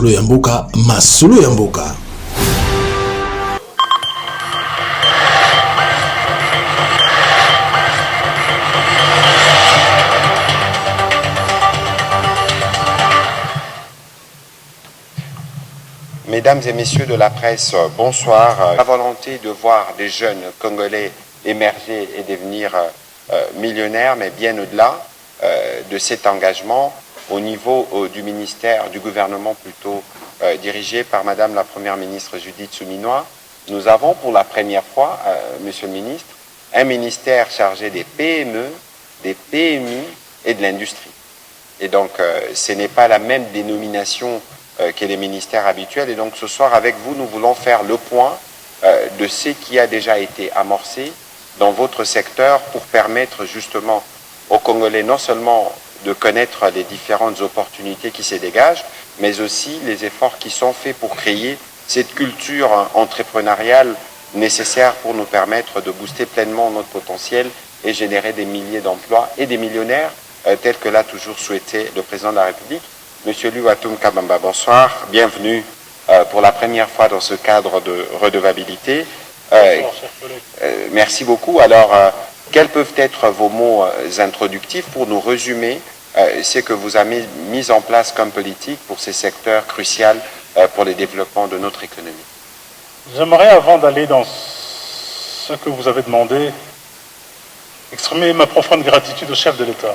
Masolo ya mboka, masolo ya mboka. Mesdames et messieurs de la presse, bonsoir. La volonté de voir des jeunes Congolais émerger et devenir millionnaires, mais bien au-delà de cet engagement, au niveau du ministère, du gouvernement plutôt, dirigé par Madame la Première ministre Judith Suminwa, nous avons pour la première fois, Monsieur le ministre, un ministère chargé des PME, des PMI et de l'industrie. Et donc, ce n'est pas la même dénomination que les ministères habituels. Et donc, ce soir, avec vous, nous voulons faire le point de ce qui a déjà été amorcé dans votre secteur pour permettre justement aux Congolais non seulement de connaître les différentes opportunités qui se dégagent, mais aussi les efforts qui sont faits pour créer cette culture entrepreneuriale nécessaire pour nous permettre de booster pleinement notre potentiel et générer des milliers d'emplois et des millionnaires tels que l'a toujours souhaité le président de la République. Monsieur Luatum Kabamba, bonsoir, bienvenue pour la première fois dans ce cadre de redevabilité. Merci beaucoup. Alors, quels peuvent être vos mots introductifs pour nous résumer ce que vous avez mis en place comme politique pour ces secteurs cruciaux pour le développement de notre économie? J'aimerais, avant d'aller dans ce que vous avez demandé, exprimer ma profonde gratitude au chef de l'État,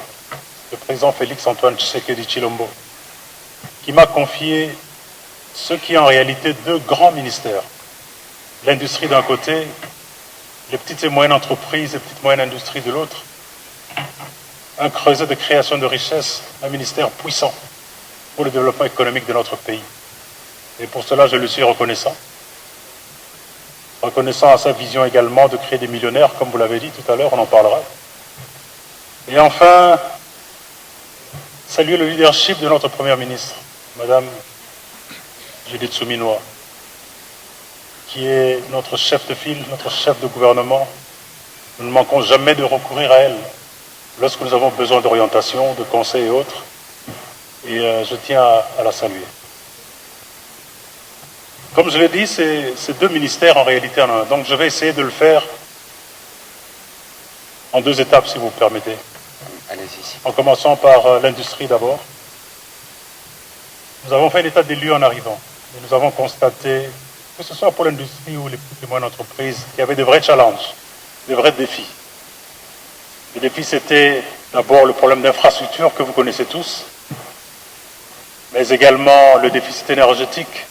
le président Félix-Antoine Tshisekedi Tshilombo, qui m'a confié ce qui est en réalité deux grands ministères. L'industrie d'un côté, les petites et moyennes entreprises et petites et moyennes industries de l'autre. Un creuset de création de richesses, un ministère puissant pour le développement économique de notre pays. Et pour cela, je lui suis reconnaissant. Reconnaissant à sa vision également de créer des millionnaires, comme vous l'avez dit tout à l'heure, on en parlera. Et enfin, saluer le leadership de notre Première ministre, Madame Judith Suminwa, qui est notre chef de file, notre chef de gouvernement. Nous ne manquons jamais de recourir à elle lorsque nous avons besoin d'orientation, de conseils et autres. Et je tiens à la saluer. Comme je l'ai dit, c'est deux ministères en réalité en un. Donc je vais essayer de le faire en deux étapes, si vous me permettez. Allez-y. En commençant par l'industrie d'abord. Nous avons fait un état des lieux en arrivant. Et nous avons constaté, que ce soit pour l'industrie ou les petites et moyennes entreprises, qu'il y avait de vrais challenges, de vrais défis. Les défis, c'était d'abord le problème d'infrastructure que vous connaissez tous, mais également le déficit énergétique.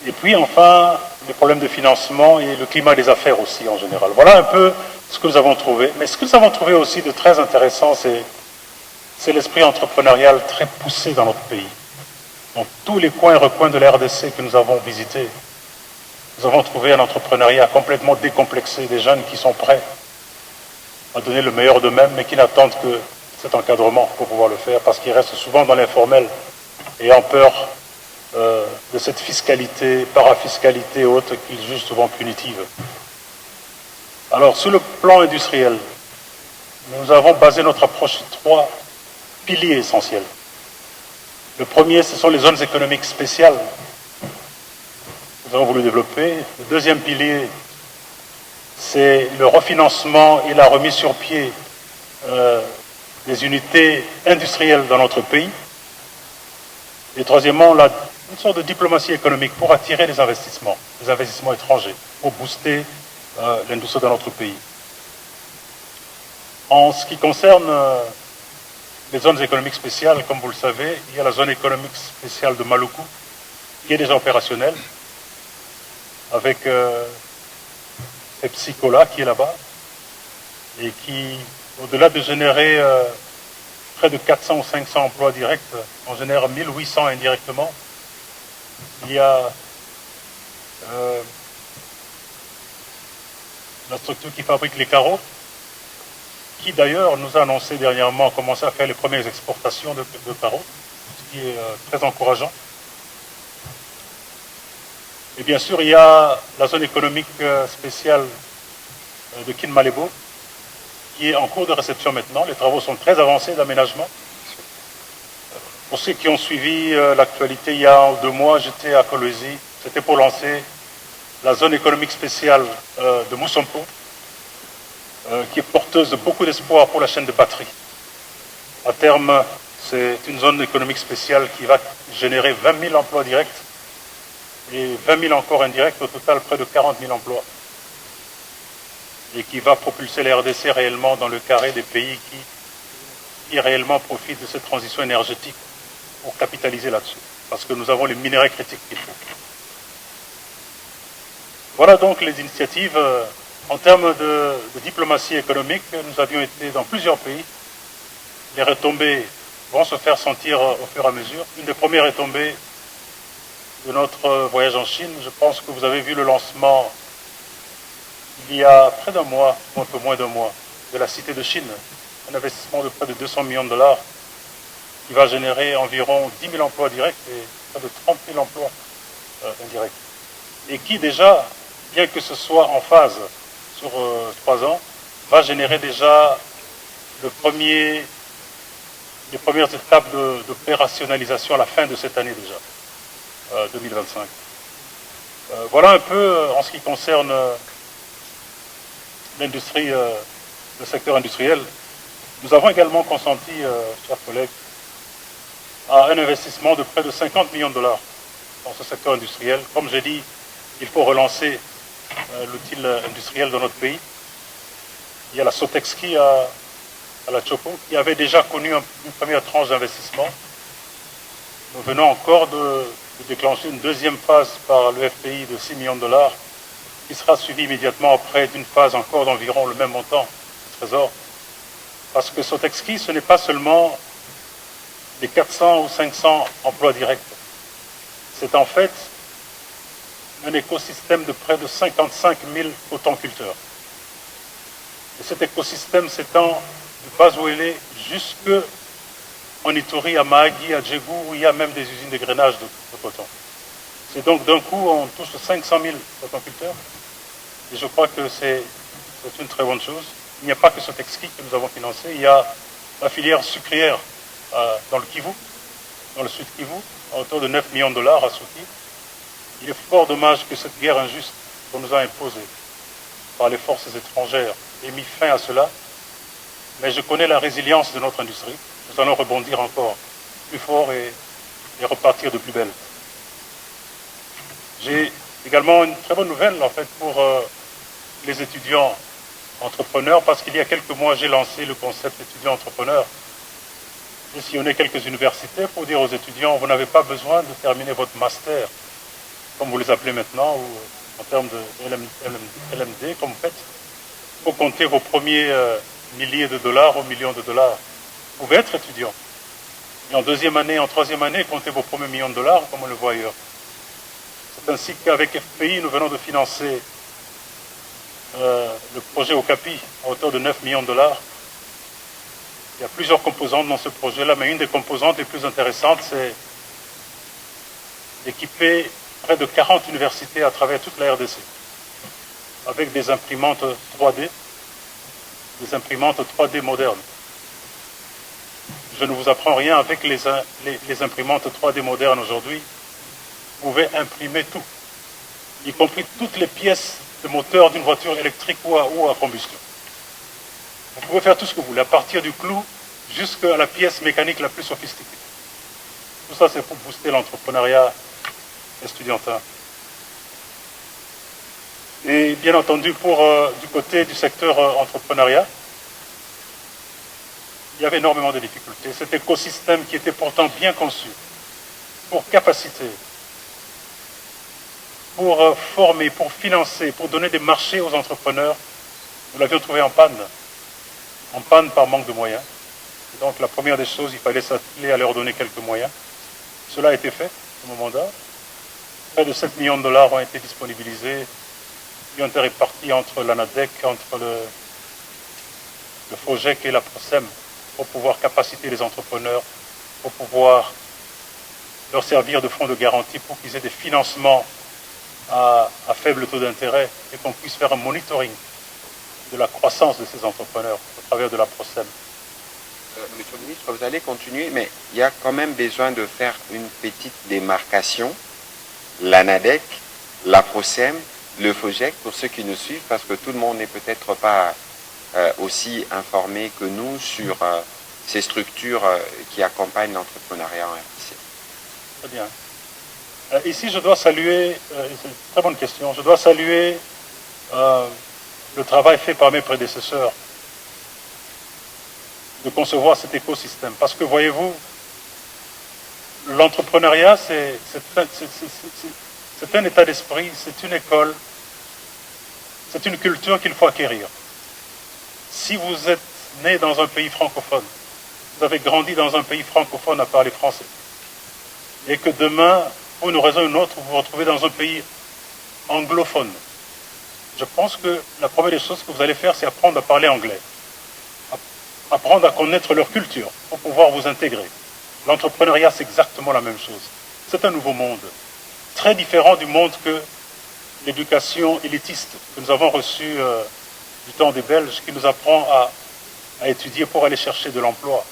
Et puis enfin, les problèmes de financement et le climat des affaires aussi en général. Voilà un peu ce que nous avons trouvé. Mais ce que nous avons trouvé aussi de très intéressant, c'est l'esprit entrepreneurial très poussé dans notre pays. Dans tous les coins et recoins de la RDC que nous avons visités, nous avons trouvé un entrepreneuriat complètement décomplexé, des jeunes qui sont prêts à donner le meilleur d'eux-mêmes, mais qui n'attendent que cet encadrement pour pouvoir le faire, parce qu'ils restent souvent dans l'informel, ayant peur de cette fiscalité, parafiscalité haute qu'ils jugent souvent punitive. Alors, sur le plan industriel, nous avons basé notre approche sur trois piliers essentiels. Le premier, ce sont les zones économiques spéciales. Nous avons voulu développer. Le deuxième pilier, c'est le refinancement et la remise sur pied des unités industrielles dans notre pays. Et troisièmement, une sorte de diplomatie économique pour attirer les investissements étrangers, pour booster l'industrie dans notre pays. En ce qui concerne les zones économiques spéciales, comme vous le savez, il y a la zone économique spéciale de Maluku, qui est déjà opérationnelle, avec Pepsi Cola qui est là-bas, et qui, au-delà de générer près de 400 ou 500 emplois directs, en génère 1800 indirectement. Il y a la structure qui fabrique les carreaux, qui d'ailleurs nous a annoncé dernièrement commencer à faire les premières exportations de carreaux, ce qui est très encourageant. Et bien sûr, il y a la zone économique spéciale de Kinmalebo, qui est en cours de réception maintenant. Les travaux sont très avancés d'aménagement. Pour ceux qui ont suivi l'actualité, il y a 2 mois, j'étais à Kolwezi. C'était pour lancer la zone économique spéciale de Moussampo, qui est porteuse de beaucoup d'espoir pour la chaîne de batterie. À terme, c'est une zone économique spéciale qui va générer 20 000 emplois directs et 20 000 encore indirects, au total près de 40 000 emplois. Et qui va propulser la RDC réellement dans le carré des pays qui réellement profitent de cette transition énergétique pour capitaliser là-dessus. Parce que nous avons les minéraux critiques qu'il faut. Voilà donc les initiatives. En termes de diplomatie économique, nous avions été dans plusieurs pays. Les retombées vont se faire sentir au fur et à mesure. Une des premières retombées de notre voyage en Chine, je pense que vous avez vu le lancement il y a près d'un mois, ou un peu moins d'un mois, de la Cité de Chine, un investissement de près de 200 millions de dollars qui va générer environ 10 000 emplois directs et près de 30 000 emplois indirects. Et qui déjà, bien que ce soit en phase sur 3 ans, va générer déjà les premières étapes d'opérationnalisation à la fin de cette année déjà, 2025. Voilà un peu en ce qui concerne l'industrie, le secteur industriel. Nous avons également consenti, chers collègues, à un investissement de près de 50 millions de dollars dans ce secteur industriel. Comme j'ai dit, il faut relancer l'outil industriel dans notre pays. Il y a la Sotexki à la Chopo qui avait déjà connu une première tranche d'investissement. Nous venons encore de déclencher une deuxième phase par le FPI de 6 millions de dollars qui sera suivie immédiatement après d'une phase encore d'environ le même montant du Trésor. Parce que Sotexki, ce n'est pas seulement les 400 ou 500 emplois directs. C'est en fait un écosystème de près de 55 000 cotonculteurs. Et cet écosystème s'étend de Bazouélé jusque en Ituri, à Mahagi, à Djégou, où il y a même des usines de grainage de coton. C'est donc d'un coup, on touche 500 000 cotonculteurs. Et je crois que c'est une très bonne chose. Il n'y a pas que Sotexki que nous avons financé, il y a la filière sucrière dans le Kivu, dans le sud Kivu, à hauteur de 9 millions de dollars à Souki. Il est fort dommage que cette guerre injuste qu'on nous a imposée par les forces étrangères ait mis fin à cela. Mais je connais la résilience de notre industrie. Nous allons rebondir encore plus fort et repartir de plus belle. J'ai également une très bonne nouvelle en fait pour les étudiants entrepreneurs, parce qu'il y a quelques mois j'ai lancé le concept étudiant-entrepreneur. J'ai sillonné quelques universités pour dire aux étudiants, vous n'avez pas besoin de terminer votre master, comme vous les appelez maintenant, ou en termes de LMD, comme vous faites. Il faut compter vos premiers milliers de dollars ou millions de dollars. Vous pouvez être étudiant. Et en deuxième année, en troisième année, comptez vos premiers millions de dollars, comme on le voit ailleurs. C'est ainsi qu'avec FPI, nous venons de financer le projet Okapi à hauteur de 9 millions de dollars. Il y a plusieurs composantes dans ce projet-là, mais une des composantes les plus intéressantes, c'est d'équiper près de 40 universités à travers toute la RDC avec des imprimantes 3D, des imprimantes 3D modernes. Je ne vous apprends rien, avec les imprimantes 3D modernes aujourd'hui, vous pouvez imprimer tout, y compris toutes les pièces de moteur d'une voiture électrique ou à combustion. Vous pouvez faire tout ce que vous voulez, à partir du clou jusqu'à la pièce mécanique la plus sophistiquée. Tout ça, c'est pour booster l'entrepreneuriat estudiantin. Et bien entendu, du côté du secteur entrepreneuriat, il y avait énormément de difficultés. Cet écosystème qui était pourtant bien conçu pour capaciter, pour former, pour financer, pour donner des marchés aux entrepreneurs, nous l'avions trouvé en panne par manque de moyens. Et donc la première des choses, il fallait s'atteler à leur donner quelques moyens. Cela a été fait au moment mandat. Près de 7 millions de dollars ont été disponibilisés, qui ont été répartis entre l'ANADEC, entre le FOGEC et la PROSEM, pour pouvoir capaciter les entrepreneurs, pour pouvoir leur servir de fonds de garantie pour qu'ils aient des financements à faible taux d'intérêt et qu'on puisse faire un monitoring de la croissance de ces entrepreneurs au travers de la PROSEM. Monsieur le ministre, vous allez continuer, mais il y a quand même besoin de faire une petite démarcation. L'ANADEC, la PROCEM, le FOGEC, pour ceux qui nous suivent, parce que tout le monde n'est peut-être pas aussi informé que nous sur ces structures qui accompagnent l'entrepreneuriat en RDC. Très bien. Ici, je dois saluer, c'est une très bonne question, je dois saluer le travail fait par mes prédécesseurs de concevoir cet écosystème. Parce que, voyez-vous, l'entrepreneuriat, c'est un état d'esprit, c'est une école, c'est une culture qu'il faut acquérir. Si vous êtes né dans un pays francophone, vous avez grandi dans un pays francophone à parler français, et que demain, pour une raison ou une autre, vous vous retrouvez dans un pays anglophone, je pense que la première des choses que vous allez faire, c'est apprendre à parler anglais, apprendre à connaître leur culture pour pouvoir vous intégrer. L'entrepreneuriat, c'est exactement la même chose. C'est un nouveau monde, très différent du monde que l'éducation élitiste que nous avons reçue du temps des Belges, qui nous apprend à étudier pour aller chercher de l'emploi.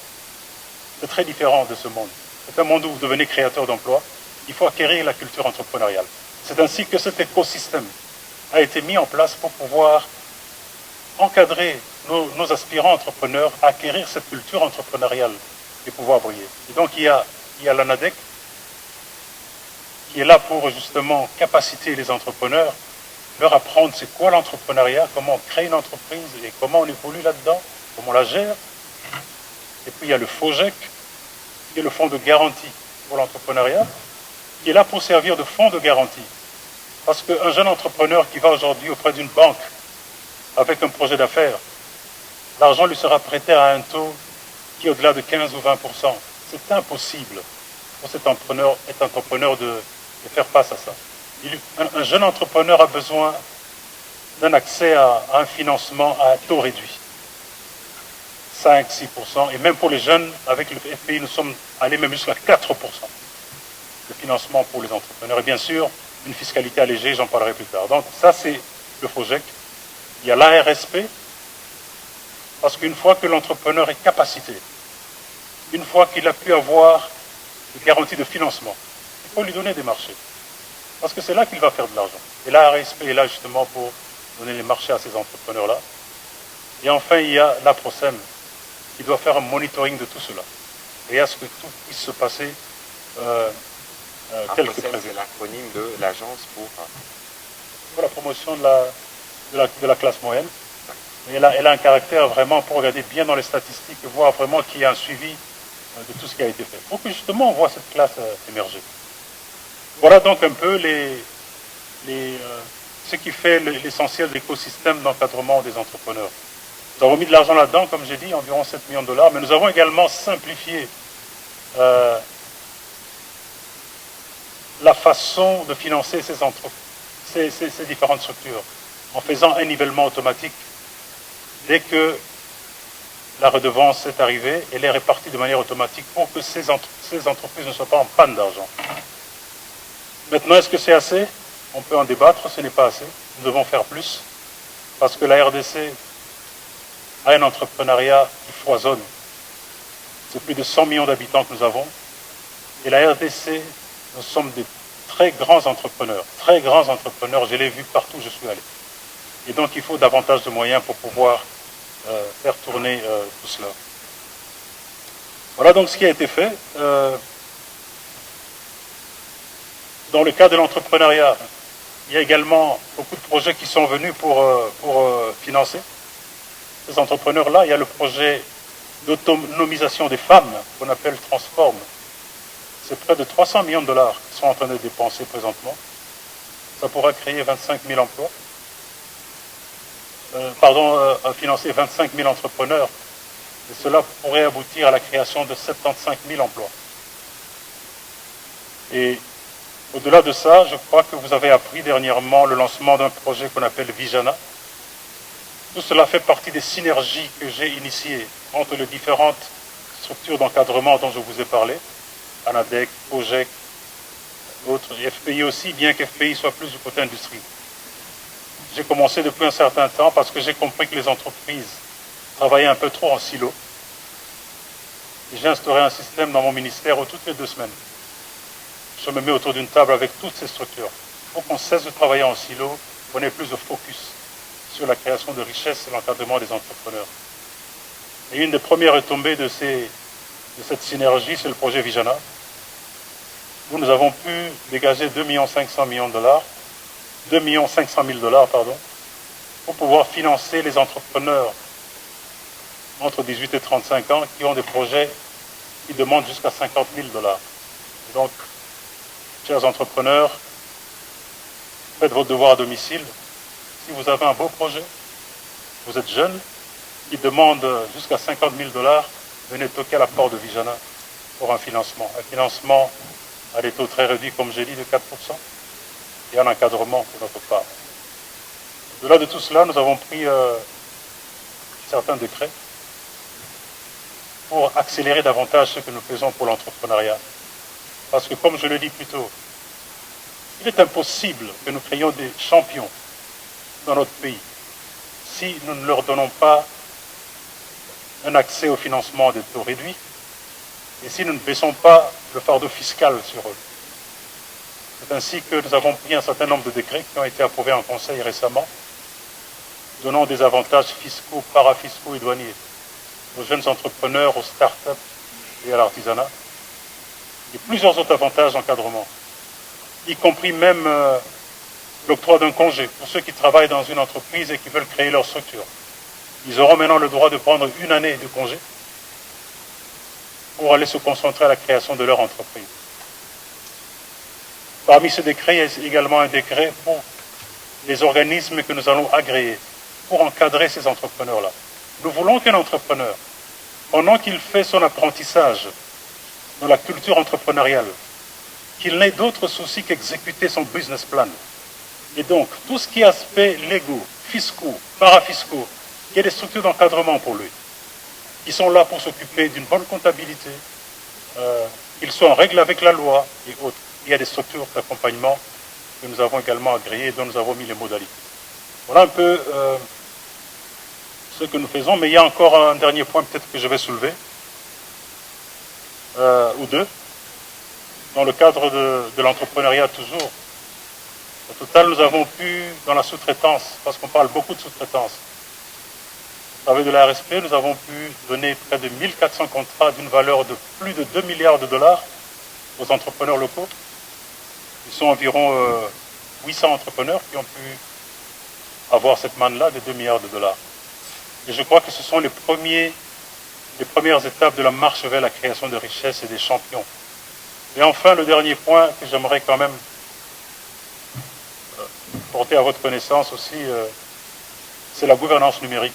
C'est très différent de ce monde. C'est un monde où vous devenez créateur d'emplois. Il faut acquérir la culture entrepreneuriale. C'est ainsi que cet écosystème a été mis en place pour pouvoir encadrer nos aspirants entrepreneurs à acquérir cette culture entrepreneuriale et pouvoir briller. Et donc il y a l'ANADEC qui est là pour justement capaciter les entrepreneurs, leur apprendre c'est quoi l'entrepreneuriat, comment on crée une entreprise et comment on évolue là-dedans, comment on la gère. Et puis il y a le FOGEC, qui est le fonds de garantie pour l'entrepreneuriat, qui est là pour servir de fonds de garantie. Parce qu'un jeune entrepreneur qui va aujourd'hui auprès d'une banque avec un projet d'affaires, l'argent lui sera prêté à un taux qui est au-delà de 15 ou 20%. C'est impossible pour cet entrepreneur de faire face à ça. Un jeune entrepreneur a besoin d'un accès à un financement à taux réduit. 5-6%, et même pour les jeunes, avec le FPI, nous sommes allés même jusqu'à 4% de financement pour les entrepreneurs. Et bien sûr, une fiscalité allégée, j'en parlerai plus tard. Donc ça, c'est le FOGEC. Il y a l'ARSP, parce qu'une fois que l'entrepreneur est capacité, une fois qu'il a pu avoir des garanties de financement, il faut lui donner des marchés. Parce que c'est là qu'il va faire de l'argent. Et l'ARSP est là justement pour donner les marchés à ces entrepreneurs-là. Et enfin, il y a la PROCEM, qui doit faire un monitoring de tout cela. Et à ce que tout puisse se passer tel que prévu. C'est l'acronyme de l'agence pour la promotion de la classe moyenne. Et elle a un caractère vraiment pour regarder bien dans les statistiques et voir vraiment qu'il y a un suivi de tout ce qui a été fait. Pour que justement on voit cette classe émerger. Voilà donc un peu ce qui fait l'essentiel de l'écosystème d'encadrement des entrepreneurs. Nous avons mis de l'argent là-dedans, comme j'ai dit, environ 7 millions de dollars, mais nous avons également simplifié la façon de financer ces différentes structures, en faisant un nivellement automatique. Dès que la redevance est arrivée, elle est répartie de manière automatique pour que ces entreprises ne soient pas en panne d'argent. Maintenant, est-ce que c'est assez? On peut en débattre, ce n'est pas assez. Nous devons faire plus, parce que la RDC a un entrepreneuriat qui foisonne. C'est plus de 100 millions d'habitants que nous avons. Et la RDC, nous sommes des très grands entrepreneurs, je l'ai vu partout où je suis allé. Et donc il faut davantage de moyens pour pouvoir faire tourner tout cela. Voilà donc ce qui a été fait. Dans le cas de l'entrepreneuriat, il y a également beaucoup de projets qui sont venus pour financer ces entrepreneurs-là. Il y a le projet d'autonomisation des femmes qu'on appelle Transform. C'est près de 300 millions de dollars qu'ils sont en train de dépenser présentement. Ça pourra créer 25 000 emplois. Financer 25 000 entrepreneurs. Et cela pourrait aboutir à la création de 75 000 emplois. Et au-delà de ça, je crois que vous avez appris dernièrement le lancement d'un projet qu'on appelle Vijana. Tout cela fait partie des synergies que j'ai initiées entre les différentes structures d'encadrement dont je vous ai parlé, ANADEC, FOGEC, autres, et FPI aussi, bien qu'FPI soit plus du côté industrie. J'ai commencé depuis un certain temps parce que j'ai compris que les entreprises travaillaient un peu trop en silo. Et j'ai instauré un système dans mon ministère où toutes les 2 semaines, je me mets autour d'une table avec toutes ces structures pour qu'on cesse de travailler en silo, qu'on ait plus de focus sur la création de richesses et l'encadrement des entrepreneurs. Et une des premières retombées de cette synergie, c'est le projet Vijana, où nous avons pu dégager 2 500 000 $, pour pouvoir financer les entrepreneurs entre 18 et 35 ans qui ont des projets qui demandent jusqu'à 50 000 $. Et donc, chers entrepreneurs, faites votre devoir à domicile. Si vous avez un beau projet, vous êtes jeune, qui demande jusqu'à 50 000 $, venez toquer à la porte de Vijana pour un financement. Un financement à des taux très réduits, comme j'ai dit, de 4%, et un encadrement de notre part. Au-delà de tout cela, nous avons pris certains décrets pour accélérer davantage ce que nous faisons pour l'entrepreneuriat. Parce que, comme je l'ai dit plus tôt, il est impossible que nous créions des champions dans notre pays si nous ne leur donnons pas un accès au financement des taux réduits et si nous ne baissons pas le fardeau fiscal sur eux. C'est ainsi que nous avons pris un certain nombre de décrets qui ont été approuvés en Conseil récemment, donnant des avantages fiscaux, parafiscaux et douaniers aux jeunes entrepreneurs, aux start-up et à l'artisanat, et plusieurs autres avantages d'encadrement, y compris même l'octroi d'un congé pour ceux qui travaillent dans une entreprise et qui veulent créer leur structure. Ils auront maintenant le droit de prendre 1 année de congé pour aller se concentrer à la création de leur entreprise. Parmi ces décrets, il y a également un décret pour les organismes que nous allons agréer pour encadrer ces entrepreneurs-là. Nous voulons qu'un entrepreneur, pendant qu'il fait son apprentissage dans la culture entrepreneuriale, qu'il n'ait d'autres soucis qu'exécuter son business plan. Et donc, tout ce qui est aspect légaux, fiscaux, parafiscaux, il y a des structures d'encadrement pour lui, qui sont là pour s'occuper d'une bonne comptabilité, qu'ils soient en règle avec la loi et autres. Il y a des structures d'accompagnement que nous avons également agréées et dont nous avons mis les modalités. Voilà un peu ce que nous faisons, mais il y a encore un dernier point peut-être que je vais soulever, ou deux, dans le cadre de l'entrepreneuriat toujours. Au total, nous avons pu, dans la sous-traitance, parce qu'on parle beaucoup de sous-traitance, au travers de la RSP, nous avons pu donner près de 1400 contrats d'une valeur de plus de 2 milliards de dollars aux entrepreneurs locaux. Ils sont environ 800 entrepreneurs qui ont pu avoir cette manne-là de 2 milliards de dollars. Et je crois que ce sont les premières étapes de la marche vers la création de richesses et des champions. Et enfin, le dernier point que j'aimerais quand même porter à votre connaissance aussi, c'est la gouvernance numérique.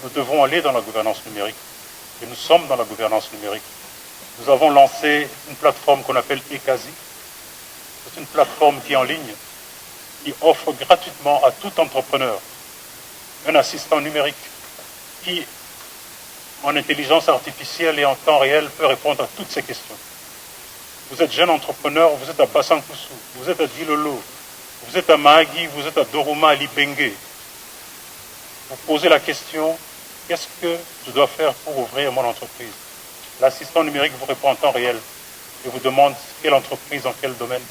Nous devons aller dans la gouvernance numérique. Et nous sommes dans la gouvernance numérique. Nous avons lancé une plateforme qu'on appelle Ecasi. C'est une plateforme qui est en ligne, qui offre gratuitement à tout entrepreneur un assistant numérique qui, en intelligence artificielle et en temps réel, peut répondre à toutes ces questions. Vous êtes jeune entrepreneur, vous êtes à Bassankusu, vous êtes à Dilolo, vous êtes à Mahagi, vous êtes à Doruma, à Libengue. Vous posez la question, qu'est-ce que je dois faire pour ouvrir mon entreprise? L'assistant numérique vous répond en temps réel et vous demande quelle entreprise, dans quel domaine.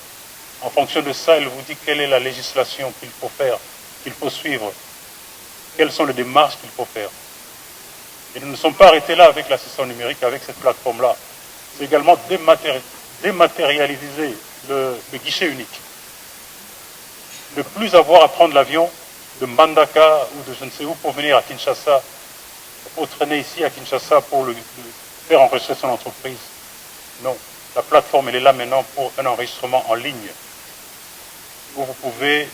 En fonction de ça, il vous dit quelle est la législation qu'il faut faire, qu'il faut suivre, quelles sont les démarches qu'il faut faire. Et nous ne sommes pas arrêtés là avec l'assistant numérique, avec cette plateforme-là. C'est également dématérialiser le guichet unique. Ne plus avoir à prendre l'avion de Mbandaka ou de je ne sais où pour venir à Kinshasa, pour traîner ici à Kinshasa pour faire enregistrer son entreprise. Non, la plateforme elle est là maintenant pour un enregistrement en ligne, où vous pouvez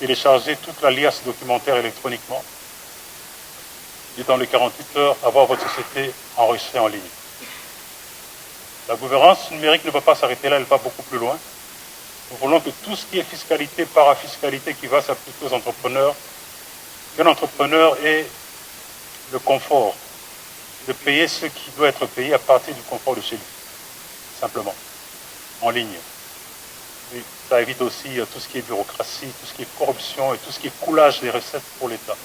télécharger toute la liasse documentaire électroniquement et dans les 48 heures avoir votre société enregistrée en ligne. La gouvernance numérique ne va pas s'arrêter là, elle va beaucoup plus loin. Nous voulons que tout ce qui est fiscalité, parafiscalité qui va s'appliquer aux entrepreneurs, qu'un entrepreneur ait le confort de payer ce qui doit être payé à partir du confort de chez lui, simplement, en ligne. Et ça évite aussi tout ce qui est bureaucratie, tout ce qui est corruption et tout ce qui est coulage des recettes pour l'État.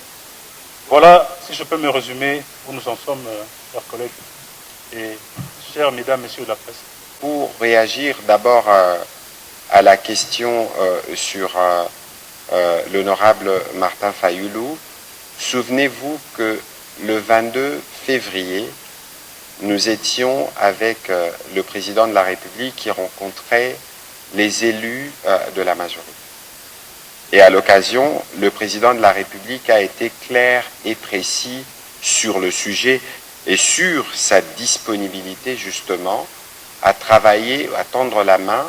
Voilà, si je peux me résumer, où nous en sommes, chers collègues et chers mesdames, messieurs de la presse. Pour réagir d'abord à la question sur l'honorable Martin Fayulu, souvenez-vous que le 22 février, nous étions avec le président de la République qui rencontrait les élus de la majorité. Et à l'occasion, le président de la République a été clair et précis sur le sujet et sur sa disponibilité justement à travailler, à tendre la main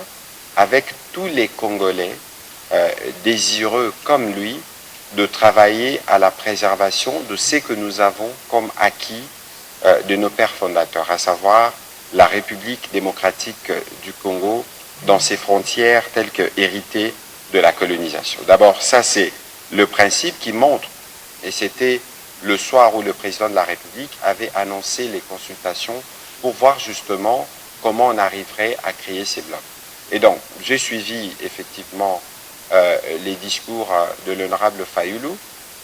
avec tous les Congolais désireux comme lui de travailler à la préservation de ce que nous avons comme acquis de nos pères fondateurs, à savoir la République démocratique du Congo dans ses frontières telles que héritées de la colonisation. D'abord, ça c'est le principe qui montre, et c'était le soir où le président de la République avait annoncé les consultations pour voir justement comment on arriverait à créer ces blocs. Et donc, j'ai suivi effectivement les discours de l'honorable Fayulu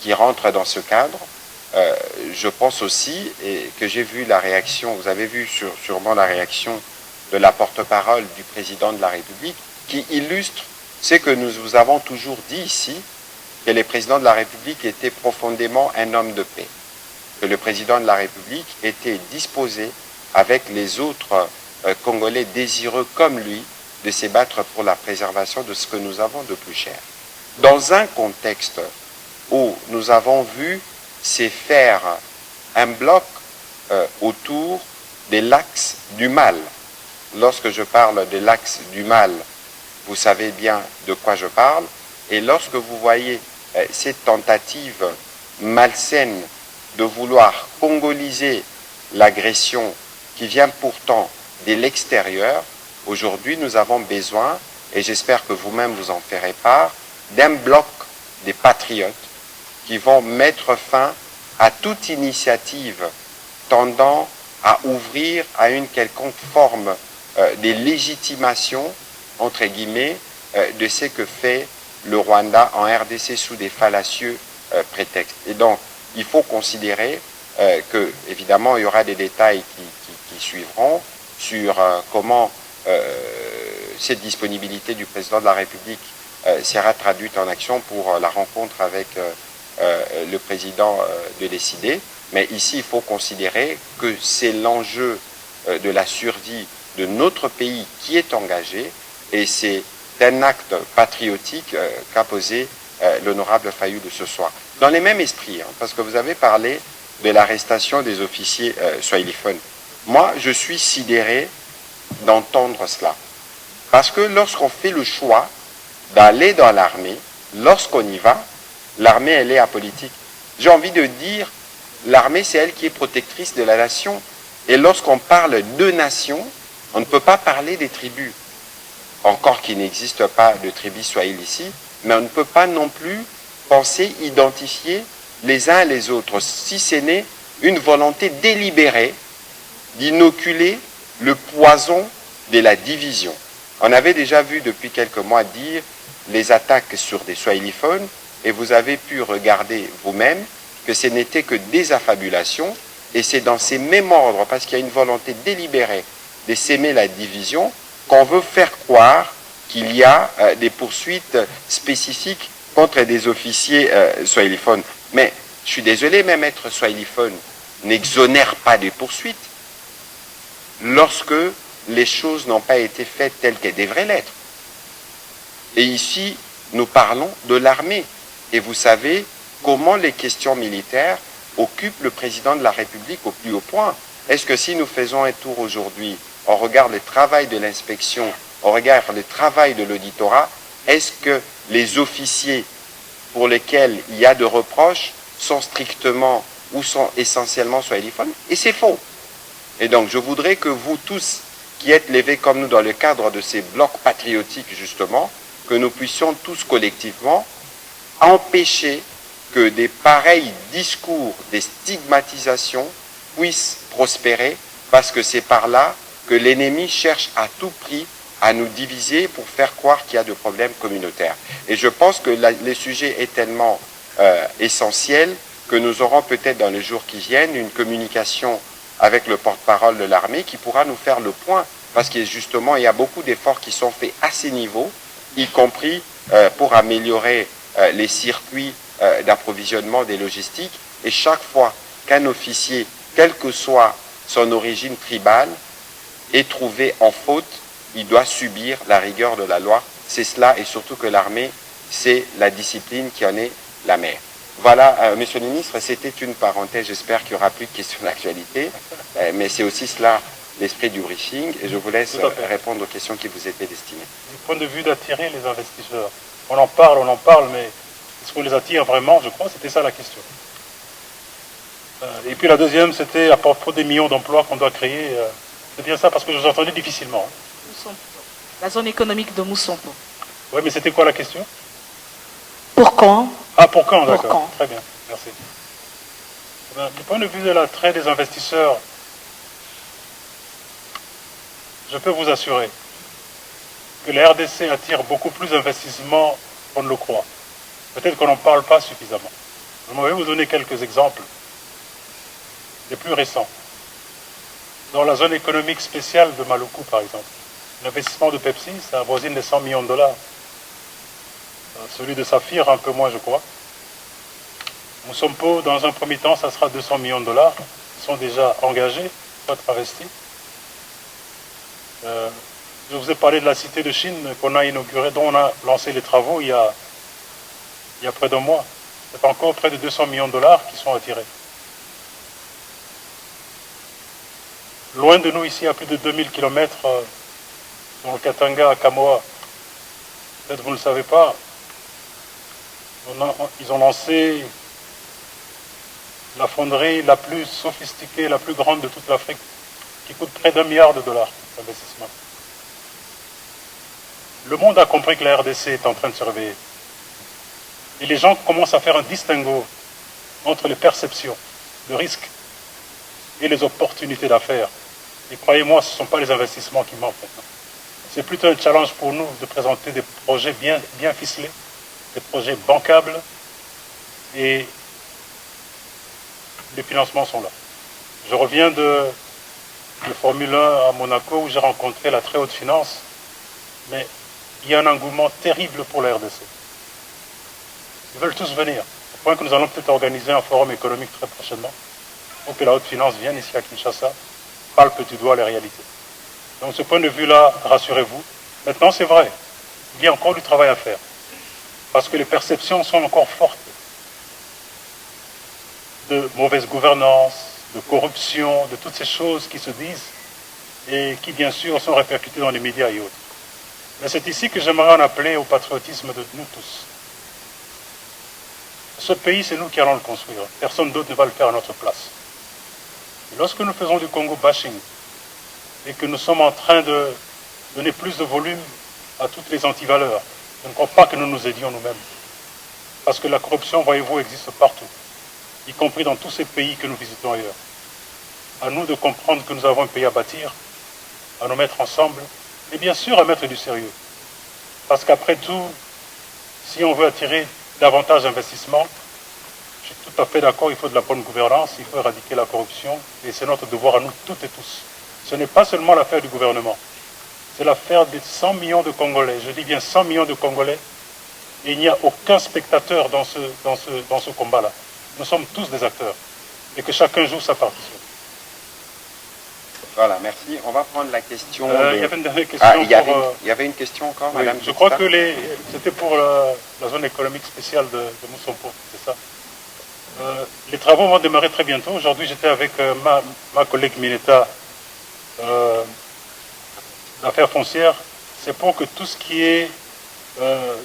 qui rentrent dans ce cadre. Je pense aussi, et que j'ai vu la réaction, vous avez vu sûrement la réaction de la porte-parole du président de la République, qui illustre ce que nous vous avons toujours dit ici, que le président de la République était profondément un homme de paix, que le président de la République était disposé, avec les autres Congolais désireux comme lui, de se battre pour la préservation de ce que nous avons de plus cher. Dans un contexte où nous avons vu se faire un bloc autour de l'axe du mal. Lorsque je parle de l'axe du mal, vous savez bien de quoi je parle, et lorsque vous voyez cette tentative malsaine de vouloir congoliser l'agression qui vient pourtant de l'extérieur, aujourd'hui nous avons besoin, et j'espère que vous-même vous en ferez part, d'un bloc des patriotes qui vont mettre fin à toute initiative tendant à ouvrir à une quelconque forme de légitimation, entre guillemets, de ce que fait le Rwanda en RDC sous des fallacieux prétextes. Et donc, il faut considérer que, évidemment, il y aura des détails qui suivront sur comment cette disponibilité du président de la République sera traduite en action pour la rencontre avec le président de décider. Mais ici, il faut considérer que c'est l'enjeu de la survie de notre pays qui est engagé, et c'est un acte patriotique qu'a posé l'honorable Fayulu ce soir. Dans les mêmes esprits, parce que vous avez parlé de l'arrestation des officiers swahiliphones. Moi, je suis sidéré d'entendre cela. Parce que lorsqu'on fait le choix d'aller dans l'armée, lorsqu'on y va, l'armée, elle est apolitique. J'ai envie de dire, l'armée, c'est elle qui est protectrice de la nation. Et lorsqu'on parle de nation, on ne peut pas parler des tribus. Encore qu'il n'existe pas de tribus swahili ici, mais on ne peut pas non plus penser identifier les uns les autres, si ce n'est une volonté délibérée d'inoculer le poison de la division. On avait déjà vu depuis quelques mois dire les attaques sur des swahiliphones, et vous avez pu regarder vous-même que ce n'était que des affabulations, et c'est dans ces mêmes ordres, parce qu'il y a une volonté délibérée de s'aimer la division, qu'on veut faire croire qu'il y a des poursuites spécifiques contre des officiers swahiliphones. Mais je suis désolé, même être swahiliphone n'exonère pas des poursuites lorsque les choses n'ont pas été faites telles qu'elles devraient l'être. Et ici, nous parlons de l'armée. Et vous savez comment les questions militaires occupent le président de la République au plus haut point. Est-ce que si nous faisons un tour aujourd'hui, on regarde le travail de l'inspection, on regarde le travail de l'auditorat, est-ce que les officiers pour lesquels il y a de reproches sont strictement ou sont essentiellement swahiliphones? Et c'est faux. Et donc je voudrais que vous tous qui êtes levés comme nous dans le cadre de ces blocs patriotiques justement, que nous puissions tous collectivement empêcher que des pareils discours, des stigmatisations puissent prospérer, parce que c'est par là que l'ennemi cherche à tout prix à nous diviser pour faire croire qu'il y a de problèmes communautaires. Et je pense que le sujet est tellement essentiel que nous aurons peut-être dans les jours qui viennent une communication avec le porte-parole de l'armée qui pourra nous faire le point, parce que justement, il y a beaucoup d'efforts qui sont faits à ces niveaux, y compris pour améliorer les circuits d'approvisionnement des logistiques. Et chaque fois qu'un officier, quelle que soit son origine tribale, est trouvé en faute, il doit subir la rigueur de la loi. C'est cela, et surtout que l'armée, c'est la discipline qui en est la mère. Voilà, Monsieur le Ministre, c'était une parenthèse. J'espère qu'il n'y aura plus de questions d'actualité, mais c'est aussi cela l'esprit du briefing, et je vous laisse répondre aux questions qui vous étaient destinées. Du point de vue d'attirer les investisseurs, on en parle, mais est-ce qu'on les attire vraiment? Je crois que c'était ça la question. Et puis la deuxième, c'était à propos des millions d'emplois qu'on doit créer. C'est bien ça, parce que je vous entendais difficilement. La zone économique de Moussompo. Oui, mais c'était quoi la question? Pour quand? Ah, pour quand, d'accord. Pour quand? Très bien, merci. Du point de vue de l'attrait des investisseurs, je peux vous assurer que la RDC attire beaucoup plus d'investissements qu'on ne le croit. Peut-être qu'on n'en parle pas suffisamment. Je vais vous donner quelques exemples, les plus récents. Dans la zone économique spéciale de Maluku, par exemple, l'investissement de Pepsi, ça avoisine les 100 millions de dollars. Celui de Saphir, un peu moins, je crois. Moussompo, dans un premier temps, ça sera 200 millions de dollars. Ils sont déjà engagés, pas investis. Je vous ai parlé de la cité de Chine qu'on a inaugurée, dont on a lancé les travaux il y a près d'un mois. C'est encore près de 200 millions de dollars qui sont attirés. Loin de nous, ici, à plus de 2000 km, dans le Katanga, à Kamoa, peut-être vous ne le savez pas, ils ont lancé la fonderie la plus sophistiquée, la plus grande de toute l'Afrique, qui coûte près d'1 milliard de dollars d'investissement. Le monde a compris que la RDC est en train de se réveiller. Et les gens commencent à faire un distinguo entre les perceptions de risque et les opportunités d'affaires. Et croyez-moi, ce ne sont pas les investissements qui manquent maintenant. C'est plutôt un challenge pour nous de présenter des projets bien ficelés, des projets bancables, et les financements sont là. Je reviens de Formule 1 à Monaco où j'ai rencontré la très haute finance, mais il y a un engouement terrible pour la RDC. Ils veulent tous venir, au point que nous allons peut-être organiser un forum économique très prochainement, pour que la haute finance vienne ici à Kinshasa, palpe du doigt les réalités. Donc de ce point de vue-là, rassurez-vous. Maintenant, c'est vrai, il y a encore du travail à faire, parce que les perceptions sont encore fortes de mauvaise gouvernance, de corruption, de toutes ces choses qui se disent et qui, bien sûr, sont répercutées dans les médias et autres. Mais c'est ici que j'aimerais en appeler au patriotisme de nous tous. Ce pays, c'est nous qui allons le construire. Personne d'autre ne va le faire à notre place. Et lorsque nous faisons du Congo bashing et que nous sommes en train de donner plus de volume à toutes les antivaleurs, je ne crois pas que nous nous aidions nous-mêmes. Parce que la corruption, voyez-vous, existe partout, y compris dans tous ces pays que nous visitons ailleurs. À nous de comprendre que nous avons un pays à bâtir, à nous mettre ensemble, et bien sûr à mettre du sérieux. Parce qu'après tout, si on veut attirer davantage d'investissements, je suis tout à fait d'accord, il faut de la bonne gouvernance, il faut éradiquer la corruption, et c'est notre devoir à nous toutes et tous. Ce n'est pas seulement l'affaire du gouvernement, c'est l'affaire des 100 millions de Congolais. Je dis bien 100 millions de Congolais, et il n'y a aucun spectateur dans ce combat-là. Nous sommes tous des acteurs, et que chacun joue sa partition. Voilà, merci. On va prendre la question. Il y avait une dernière question. Il y avait une question encore, oui, madame. Je crois que c'était pour la zone économique spéciale de Moussompo, c'est ça. Les travaux vont démarrer très bientôt. Aujourd'hui, j'étais avec ma collègue Mineta d'affaires foncières. C'est pour que tout ce qui est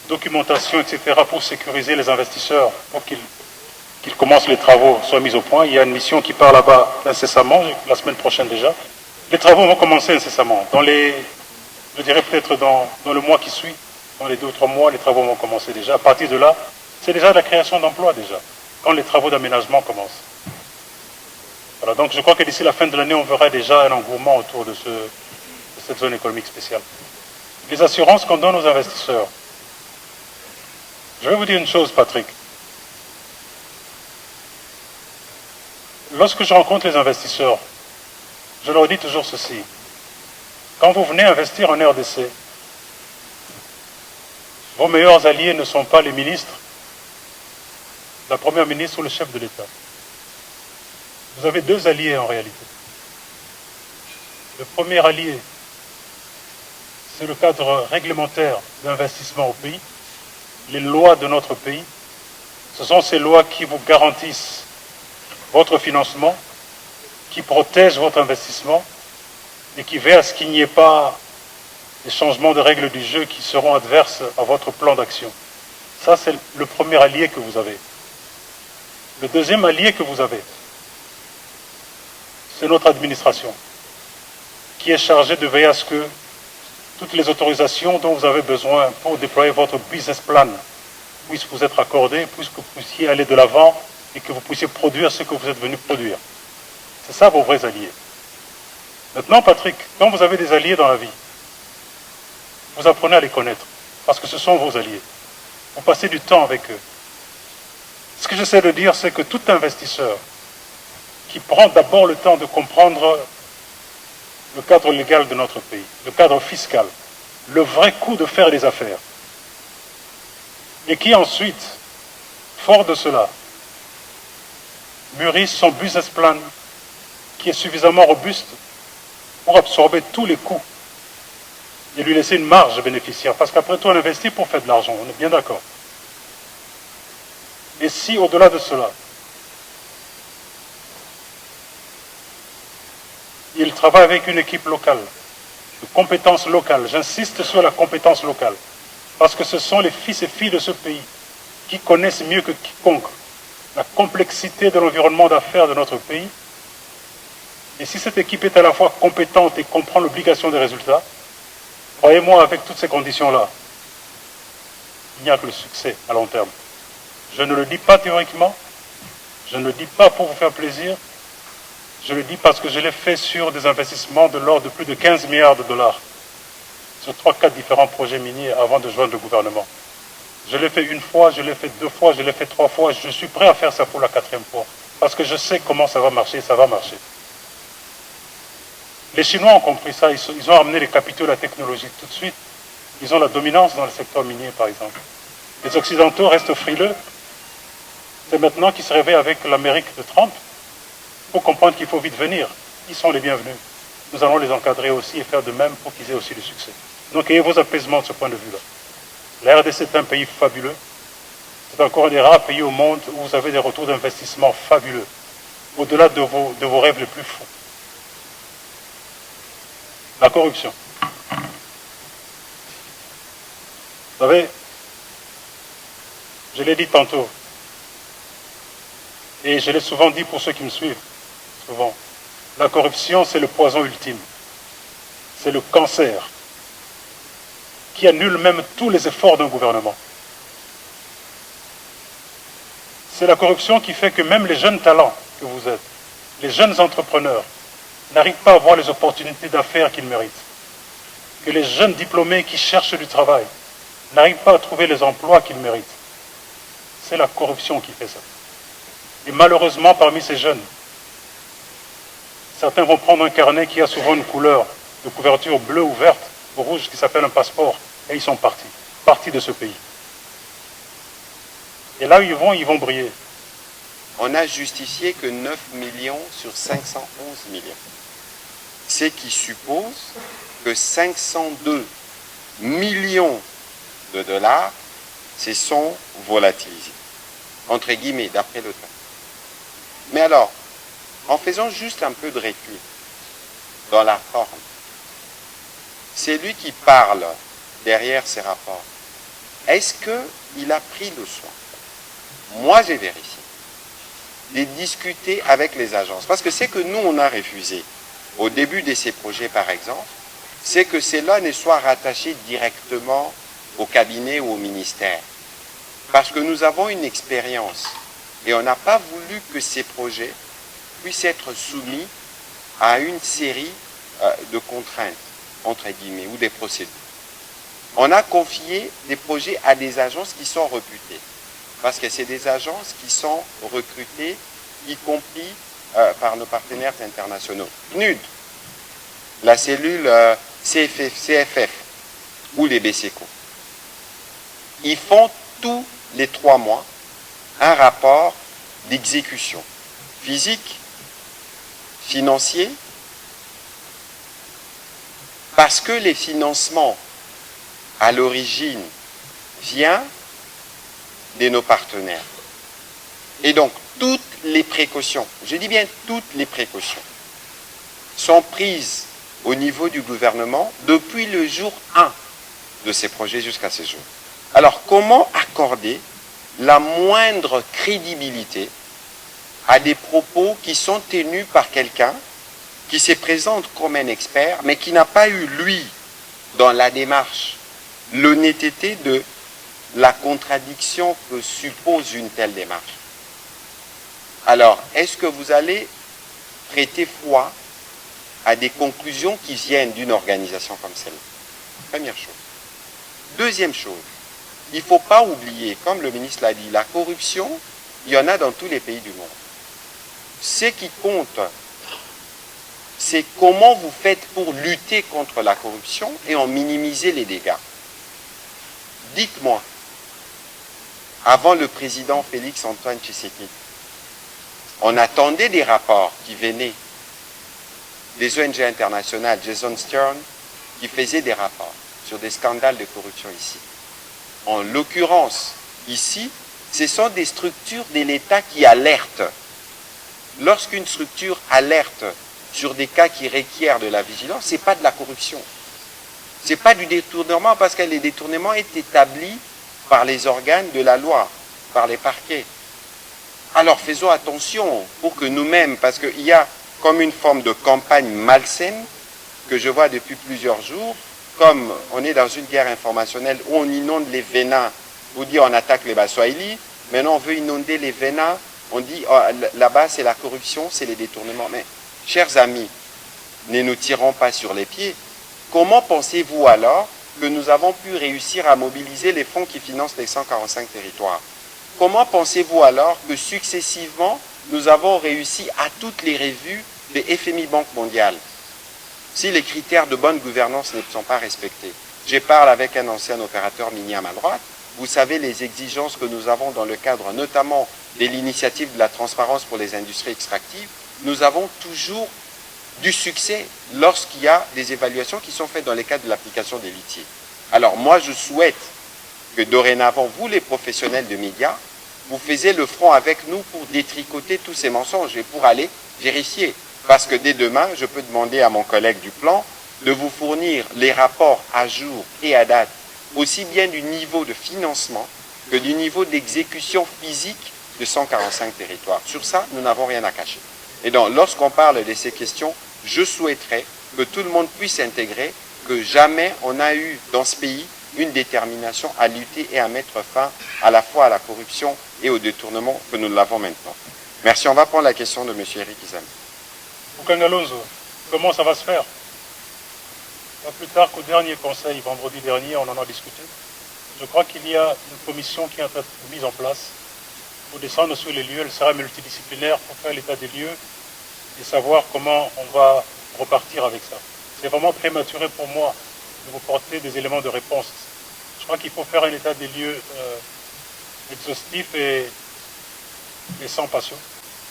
documentation, etc., pour sécuriser les investisseurs, pour qu'ils commencent les travaux, soit mis au point. Il y a une mission qui part là-bas incessamment, la semaine prochaine déjà. Les travaux vont commencer incessamment. Je dirais peut-être dans le mois qui suit, dans les 2 ou 3 mois, les travaux vont commencer déjà. À partir de là, c'est déjà de la création d'emplois déjà, quand les travaux d'aménagement commencent. Voilà, donc je crois que d'ici la fin de l'année, on verra déjà un engouement autour de cette zone économique spéciale. Les assurances qu'on donne aux investisseurs. Je vais vous dire une chose, Patrick. lorsque je rencontre les investisseurs, je leur dis toujours ceci. Quand vous venez investir en RDC, vos meilleurs alliés ne sont pas les ministres, la première ministre ou le chef de l'État. Vous avez deux alliés en réalité. Le premier allié, c'est le cadre réglementaire d'investissement au pays, les lois de notre pays. Ce sont ces lois qui vous garantissent votre financement, qui protègent votre investissement et qui veillent à ce qu'il n'y ait pas des changements de règles du jeu qui seront adverses à votre plan d'action. Ça, c'est le premier allié que vous avez. Le deuxième allié que vous avez, c'est notre administration, qui est chargée de veiller à ce que toutes les autorisations dont vous avez besoin pour déployer votre business plan puissent vous être accordées, puisque vous puissiez aller de l'avant et que vous puissiez produire ce que vous êtes venu produire. C'est ça vos vrais alliés. Maintenant, Patrick, quand vous avez des alliés dans la vie, vous apprenez à les connaître, parce que ce sont vos alliés. Vous passez du temps avec eux. Ce que j'essaie de dire, c'est que tout investisseur qui prend d'abord le temps de comprendre le cadre légal de notre pays, le cadre fiscal, le vrai coût de faire des affaires, et qui ensuite, fort de cela, mûrit son business plan qui est suffisamment robuste pour absorber tous les coûts et lui laisser une marge bénéficiaire. Parce qu'après tout, on investit pour faire de l'argent, on est bien d'accord. Et si, au-delà de cela, il travaille avec une équipe locale, de compétences locales, j'insiste sur la compétence locale, parce que ce sont les fils et filles de ce pays qui connaissent mieux que quiconque la complexité de l'environnement d'affaires de notre pays. Et si cette équipe est à la fois compétente et comprend l'obligation des résultats, croyez-moi, avec toutes ces conditions-là, il n'y a que le succès à long terme. Je ne le dis pas théoriquement, je ne le dis pas pour vous faire plaisir, je le dis parce que je l'ai fait sur des investissements de l'ordre de plus de 15 milliards de dollars, sur 3-4 différents projets miniers avant de joindre le gouvernement. Je l'ai fait une fois, je l'ai fait 2 fois, je l'ai fait 3 fois, je suis prêt à faire ça pour la 4e fois, parce que je sais comment ça va marcher, ça va marcher. Les Chinois ont compris ça, ils ont amené les capitaux de la technologie tout de suite. Ils ont la dominance dans le secteur minier, par exemple. Les Occidentaux restent frileux. C'est maintenant qu'ils se réveillent avec l'Amérique de Trump. Il faut comprendre qu'il faut vite venir. Ils sont les bienvenus. Nous allons les encadrer aussi et faire de même pour qu'ils aient aussi du succès. Donc ayez vos apaisements de ce point de vue-là. La RDC est un pays fabuleux. C'est encore un des rares pays au monde où vous avez des retours d'investissement fabuleux, au-delà de vos rêves les plus fous. La corruption. Vous savez, je l'ai dit tantôt, et je l'ai souvent dit pour ceux qui me suivent, souvent, la corruption, c'est le poison ultime. C'est le cancer qui annule même tous les efforts d'un gouvernement. C'est la corruption qui fait que même les jeunes talents que vous êtes, les jeunes entrepreneurs, n'arrivent pas à avoir les opportunités d'affaires qu'ils méritent. Que les jeunes diplômés qui cherchent du travail n'arrivent pas à trouver les emplois qu'ils méritent. C'est la corruption qui fait ça. Et malheureusement, parmi ces jeunes, certains vont prendre un carnet qui a souvent une couleur de couverture bleue ou verte ou rouge qui s'appelle un passeport, et ils sont partis de ce pays. Et là où ils vont briller. On n'a justifié que 9 millions sur 511 millions. Ce qui suppose que 502 millions de dollars se sont volatilisés, entre guillemets, d'après le temps. Mais alors, en faisant juste un peu de recul dans la forme, c'est lui qui parle derrière ces rapports. Est-ce qu'il a pris le soin? Moi, j'ai vérifié. De discuter avec les agences. Parce que c'est que nous, on a refusé, au début de ces projets, par exemple, c'est que cela ne soit rattaché directement au cabinet ou au ministère. Parce que nous avons une expérience et on n'a pas voulu que ces projets puissent être soumis à une série de contraintes, entre guillemets, ou des procédures. On a confié des projets à des agences qui sont réputées. Parce que c'est des agences qui sont recrutées, y compris par nos partenaires internationaux. PNUD, la cellule CFF ou les BCECO. Ils font tous les 3 mois un rapport d'exécution physique, financier, parce que les financements à l'origine viennent de nos partenaires. Et donc, toutes les précautions, je dis bien toutes les précautions, sont prises au niveau du gouvernement depuis le jour 1 de ces projets jusqu'à ce jour. Alors, comment accorder la moindre crédibilité à des propos qui sont tenus par quelqu'un qui se présente comme un expert, mais qui n'a pas eu, lui, dans la démarche, l'honnêteté de la contradiction que suppose une telle démarche? Alors, est-ce que vous allez prêter foi à des conclusions qui viennent d'une organisation comme celle-là? Première chose. Deuxième chose, il ne faut pas oublier, comme le ministre l'a dit, la corruption, il y en a dans tous les pays du monde. Ce qui compte, c'est comment vous faites pour lutter contre la corruption et en minimiser les dégâts. Dites-moi, avant le président Félix Antoine Tshisekedi, on attendait des rapports qui venaient des ONG internationales, Jason Stern, qui faisaient des rapports sur des scandales de corruption ici. En l'occurrence, ici, ce sont des structures de l'État qui alertent. Lorsqu'une structure alerte sur des cas qui requièrent de la vigilance, ce n'est pas de la corruption. Ce n'est pas du détournement, parce que le détournement est établi par les organes de la loi, par les parquets. Alors faisons attention pour que nous-mêmes, parce qu'il y a comme une forme de campagne malsaine que je vois depuis plusieurs jours, comme on est dans une guerre informationnelle où on inonde les vénins, vous dit on attaque les Baswahili, maintenant on veut inonder les vénins, on dit oh, là-bas c'est la corruption, c'est les détournements. Mais chers amis, ne nous tirons pas sur les pieds. Comment pensez-vous alors que nous avons pu réussir à mobiliser les fonds qui financent les 145 territoires? Comment pensez-vous alors que successivement, nous avons réussi à toutes les revues de FMI Banque mondiale, si les critères de bonne gouvernance ne sont pas respectés? Je parle avec un ancien opérateur minier à ma droite. Vous savez les exigences que nous avons dans le cadre notamment de l'initiative de la transparence pour les industries extractives. Nous avons toujours du succès lorsqu'il y a des évaluations qui sont faites dans le cadre de l'application des litiers. Alors moi, je souhaite que dorénavant, vous les professionnels de médias, vous faisiez le front avec nous pour détricoter tous ces mensonges et pour aller vérifier. Parce que dès demain, je peux demander à mon collègue du plan de vous fournir les rapports à jour et à date, aussi bien du niveau de financement que du niveau d'exécution physique de 145 territoires. Sur ça, nous n'avons rien à cacher. Et donc, lorsqu'on parle de ces questions, je souhaiterais que tout le monde puisse intégrer que jamais on n'a eu dans ce pays une détermination à lutter et à mettre fin à la fois à la corruption et au détournement que nous l'avons maintenant. Merci. On va prendre la question de M. Eric Izam. Okangalonzo, comment ça va se faire? Pas plus tard qu'au dernier conseil, vendredi dernier, on en a discuté. Je crois qu'il y a une commission qui est en train d'être mise en place pour descendre sur les lieux. Elle sera multidisciplinaire pour faire l'état des lieux et savoir comment on va repartir avec ça. C'est vraiment prématuré pour moi de vous porter des éléments de réponse. Je crois qu'il faut faire un état des lieux exhaustif et sans passion.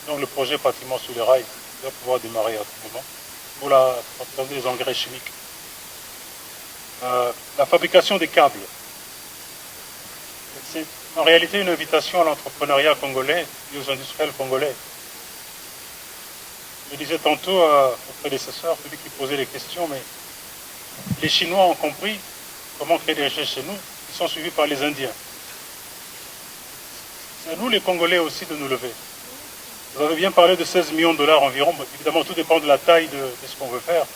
Donc le projet Bâtiment sous les rails doit pouvoir démarrer à tout moment pour la fabrication des engrais chimiques. La fabrication des câbles. C'est en réalité une invitation à l'entrepreneuriat congolais et aux industriels congolais. Je disais tantôt au prédécesseur, celui qui posait les questions, mais les Chinois ont compris comment créer des richesses chez nous, ils sont suivis par les Indiens. C'est à nous les Congolais aussi de nous lever. Vous avez bien parlé de 16 millions de dollars environ, évidemment tout dépend de la taille de ce qu'on veut faire.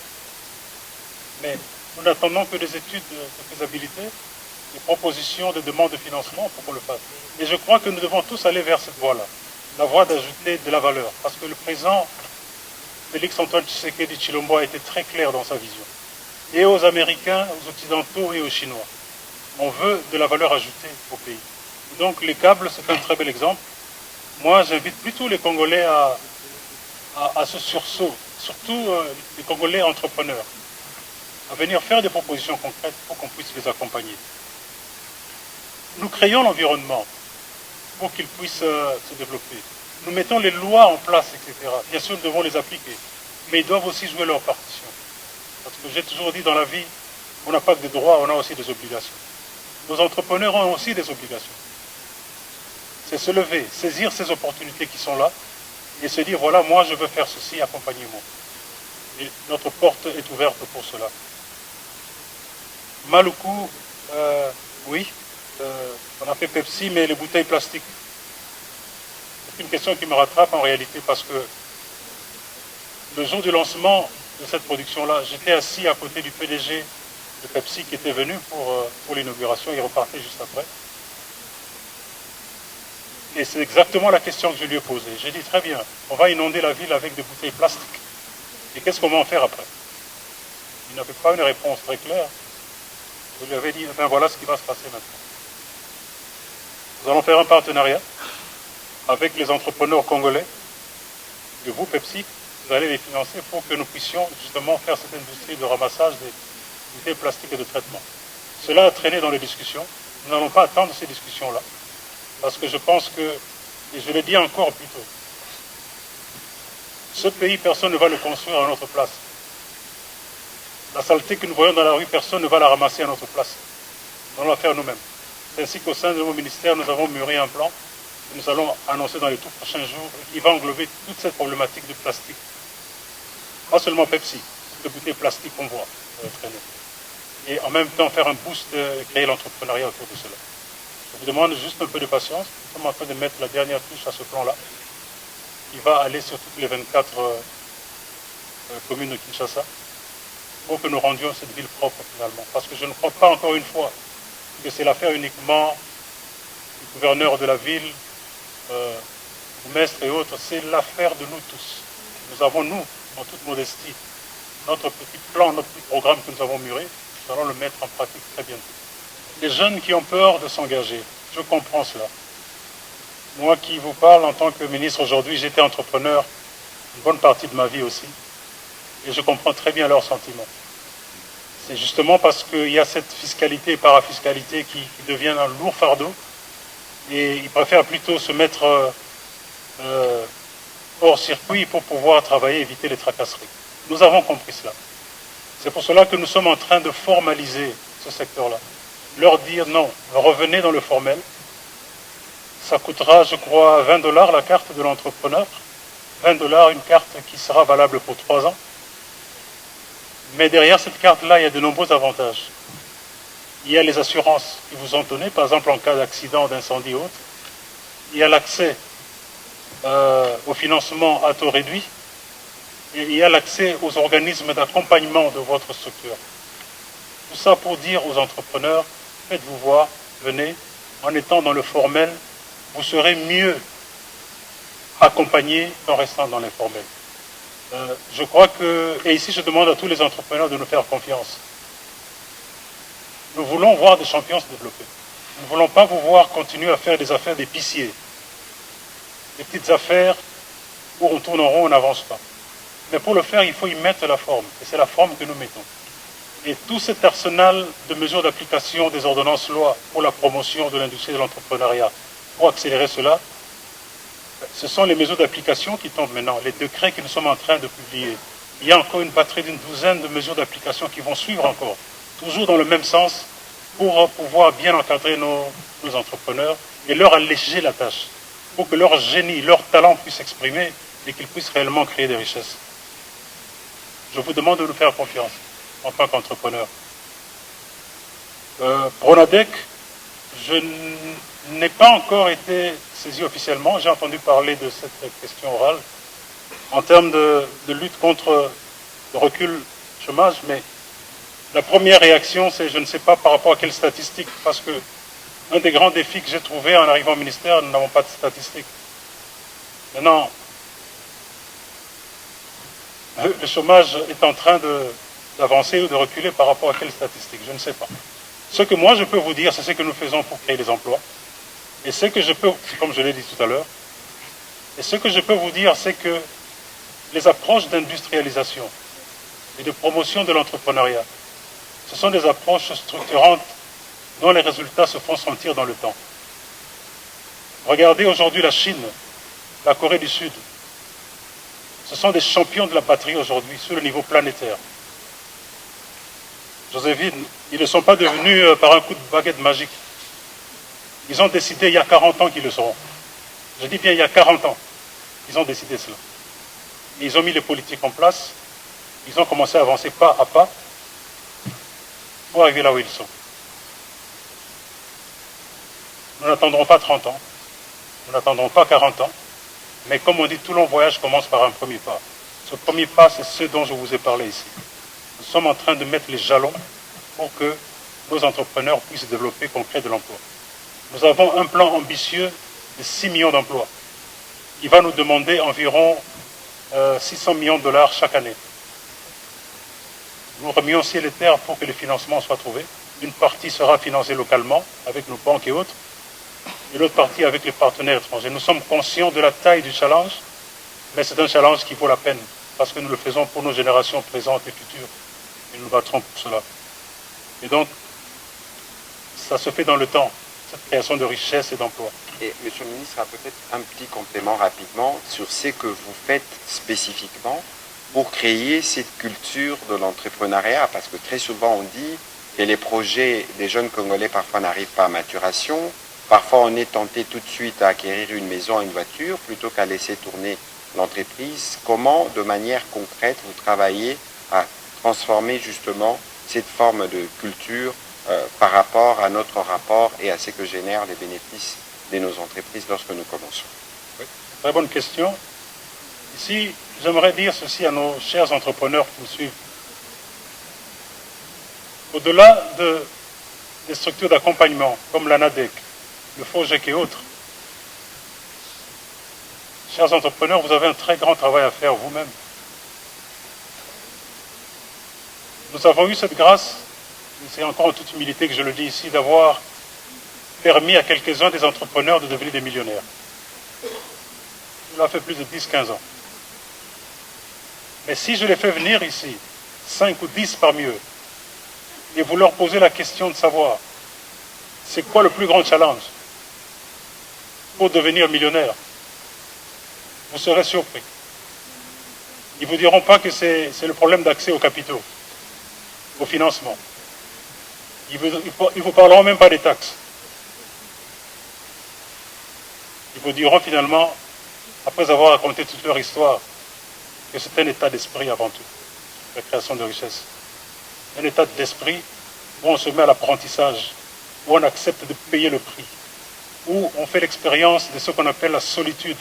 Mais nous n'attendons que des études de faisabilité, des propositions, des demandes de financement pour qu'on le fasse. Et je crois que nous devons tous aller vers cette voie-là, la voie d'ajouter de la valeur. Parce que le président Félix Antoine Tshisekedi Tshilombo a été très clair dans sa vision. Et aux Américains, aux Occidentaux et aux Chinois. On veut de la valeur ajoutée au pays. Donc les câbles, c'est un très bel exemple. Moi, j'invite plutôt les Congolais à ce sursaut, surtout les Congolais entrepreneurs, à venir faire des propositions concrètes pour qu'on puisse les accompagner. Nous créons l'environnement pour qu'ils puissent se développer. Nous mettons les lois en place, etc. Bien sûr, nous devons les appliquer, mais ils doivent aussi jouer leur partition. Parce que j'ai toujours dit dans la vie, on n'a pas que des droits, on a aussi des obligations. Nos entrepreneurs ont aussi des obligations. C'est se lever, saisir ces opportunités qui sont là et se dire, voilà, moi je veux faire ceci, accompagnez-moi. Et notre porte est ouverte pour cela. Maluku, oui, on a fait Pepsi, mais les bouteilles plastiques. C'est une question qui me rattrape en réalité parce que le jour du lancement de cette production-là, j'étais assis à côté du PDG de Pepsi qui était venu pour l'inauguration, il repartait juste après. Et c'est exactement la question que je lui ai posée. J'ai dit, très bien, on va inonder la ville avec des bouteilles plastiques. Et qu'est-ce qu'on va en faire après? Il n'avait pas une réponse très claire. Je lui avais dit, ben voilà ce qui va se passer maintenant. Nous allons faire un partenariat avec les entrepreneurs congolais. Et vous, Pepsi, vous allez les financer pour que nous puissions justement faire cette industrie de ramassage des bouteilles plastiques et de traitement. Cela a traîné dans les discussions. Nous n'allons pas attendre ces discussions-là. Parce que je pense que, et je le dis encore plus tôt, ce pays, personne ne va le construire à notre place. La saleté que nous voyons dans la rue, personne ne va la ramasser à notre place. Nous allons la faire nous-mêmes. C'est ainsi qu'au sein de nos ministères, nous avons mûri un plan que nous allons annoncer dans les tout prochains jours qui va englober toute cette problématique de plastique. Pas seulement Pepsi, toutes les bouteilles plastiques qu'on voit traîner. Et en même temps faire un boost et créer l'entrepreneuriat autour de cela. Je vous demande juste un peu de patience. Nous sommes en train de mettre la dernière touche à ce plan-là, qui va aller sur toutes les 24 communes de Kinshasa, pour que nous rendions cette ville propre finalement. Parce que je ne crois pas encore une fois que c'est l'affaire uniquement du gouverneur de la ville, du maître et autres, c'est l'affaire de nous tous. Nous avons, nous, en toute modestie, notre petit plan, notre petit programme que nous avons mûri, nous allons le mettre en pratique très bientôt. Les jeunes qui ont peur de s'engager, je comprends cela. Moi qui vous parle en tant que ministre aujourd'hui, j'étais entrepreneur une bonne partie de ma vie aussi, et je comprends très bien leurs sentiments. C'est justement parce qu'il y a cette fiscalité et parafiscalité qui devient un lourd fardeau, et ils préfèrent plutôt se mettre hors circuit pour pouvoir travailler et éviter les tracasseries. Nous avons compris cela. C'est pour cela que nous sommes en train de formaliser ce secteur-là. Leur dire non, revenez dans le formel. Ça coûtera, je crois, 20 $ la carte de l'entrepreneur. 20 $ une carte qui sera valable pour 3 ans. Mais derrière cette carte-là, il y a de nombreux avantages. Il y a les assurances qui vous ont données, par exemple en cas d'accident, d'incendie ou autre. Il y a l'accès au financement à taux réduit. Et il y a l'accès aux organismes d'accompagnement de votre structure. Tout ça pour dire aux entrepreneurs, faites-vous voir, venez, en étant dans le formel, vous serez mieux accompagnés qu'en restant dans l'informel. Je crois que, et ici je demande à tous les entrepreneurs de nous faire confiance. Nous voulons voir des champions se développer. Nous ne voulons pas vous voir continuer à faire des affaires d'épicier. Des petites affaires où on tourne en rond, on n'avance pas. Mais pour le faire, il faut y mettre la forme. Et c'est la forme que nous mettons. Et tout cet arsenal de mesures d'application des ordonnances lois pour la promotion de l'industrie de l'entrepreneuriat, pour accélérer cela, ce sont les mesures d'application qui tombent maintenant, les décrets que nous sommes en train de publier. Il y a encore une batterie d'une douzaine de mesures d'application qui vont suivre encore, toujours dans le même sens, pour pouvoir bien encadrer nos entrepreneurs et leur alléger la tâche, pour que leur génie, leur talent puissent s'exprimer et qu'ils puissent réellement créer des richesses. Je vous demande de nous faire confiance en tant qu'entrepreneur. Pronadec, je n'ai pas encore été saisi officiellement. J'ai entendu parler de cette question orale en termes de lutte contre le recul chômage, mais la première réaction, c'est je ne sais pas par rapport à quelles statistiques, parce que un des grands défis que j'ai trouvé en arrivant au ministère, nous n'avons pas de statistiques. Maintenant, le chômage est en train d'avancer ou de reculer par rapport à quelles statistiques, je ne sais pas. Ce que moi je peux vous dire, c'est ce que nous faisons pour créer des emplois. Et ce que je peux, comme je l'ai dit tout à l'heure, et ce que je peux vous dire, c'est que les approches d'industrialisation et de promotion de l'entrepreneuriat, ce sont des approches structurantes dont les résultats se font sentir dans le temps. Regardez aujourd'hui la Chine, la Corée du Sud. Ce sont des champions de la batterie aujourd'hui sur le niveau planétaire. Joséphine, ils ne sont pas devenus par un coup de baguette magique. Ils ont décidé il y a 40 ans qu'ils le seront. Je dis bien il y a 40 ans qu'ils ont décidé cela. Et ils ont mis les politiques en place. Ils ont commencé à avancer pas à pas pour arriver là où ils sont. Nous n'attendrons pas 30 ans, nous n'attendrons pas 40 ans, mais comme on dit, tout long voyage commence par un premier pas. Ce premier pas, c'est ce dont je vous ai parlé ici. Nous sommes en train de mettre les jalons pour que nos entrepreneurs puissent développer, qu'on crée de l'emploi. Nous avons un plan ambitieux de 6 millions d'emplois. Il va nous demander environ 600 millions de dollars chaque année. Nous remuons ciel et terre pour que les financements soient trouvés. Une partie sera financée localement avec nos banques et autres, et l'autre partie avec les partenaires étrangers. Nous sommes conscients de la taille du challenge, mais c'est un challenge qui vaut la peine, parce que nous le faisons pour nos générations présentes et futures, et nous nous battrons pour cela. Et donc, ça se fait dans le temps, cette création de richesses et d'emplois. Et Monsieur le ministre a peut-être un petit complément rapidement sur ce que vous faites spécifiquement pour créer cette culture de l'entrepreneuriat, parce que très souvent on dit que les projets des jeunes Congolais parfois n'arrivent pas à maturation, parfois on est tenté tout de suite à acquérir une maison, une voiture, plutôt qu'à laisser tourner l'entreprise. Comment, de manière concrète, vous travaillez à transformer justement cette forme de culture par rapport à notre rapport et à ce que génèrent les bénéfices de nos entreprises lorsque nous commençons? Oui, très bonne question. Ici, j'aimerais dire ceci à nos chers entrepreneurs qui nous suivent. Au-delà des structures d'accompagnement, comme l'ANADEC, le FOGEC et autres, chers entrepreneurs, vous avez un très grand travail à faire vous-même. Nous avons eu cette grâce, et c'est encore en toute humilité que je le dis ici, d'avoir permis à quelques-uns des entrepreneurs de devenir des millionnaires. Cela fait plus de 10-15 ans. Mais si je les fais venir ici, 5 ou 10 parmi eux, et vous leur posez la question de savoir, c'est quoi le plus grand challenge pour devenir millionnaire, vous serez surpris. Ils ne vous diront pas que c'est le problème d'accès aux capitaux, au financement. Ils ne vous parleront même pas des taxes. Ils vous diront finalement, après avoir raconté toute leur histoire, que c'est un état d'esprit avant tout, la création de richesses. Un état d'esprit où on se met à l'apprentissage, où on accepte de payer le prix, où on fait l'expérience de ce qu'on appelle la solitude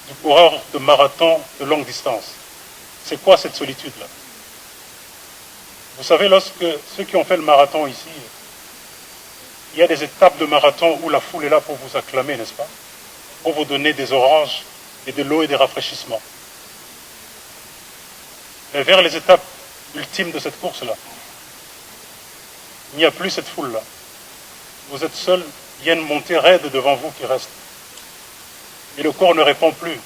du coureur de marathon de longue distance. C'est quoi cette solitude-là? Vous savez, lorsque ceux qui ont fait le marathon ici, il y a des étapes de marathon où la foule est là pour vous acclamer, n'est-ce pas? Pour vous donner des oranges et de l'eau et des rafraîchissements. Mais vers les étapes ultimes de cette course-là, il n'y a plus cette foule-là. Vous êtes seul, il y a une montée raide devant vous qui reste. Et le corps ne répond plus.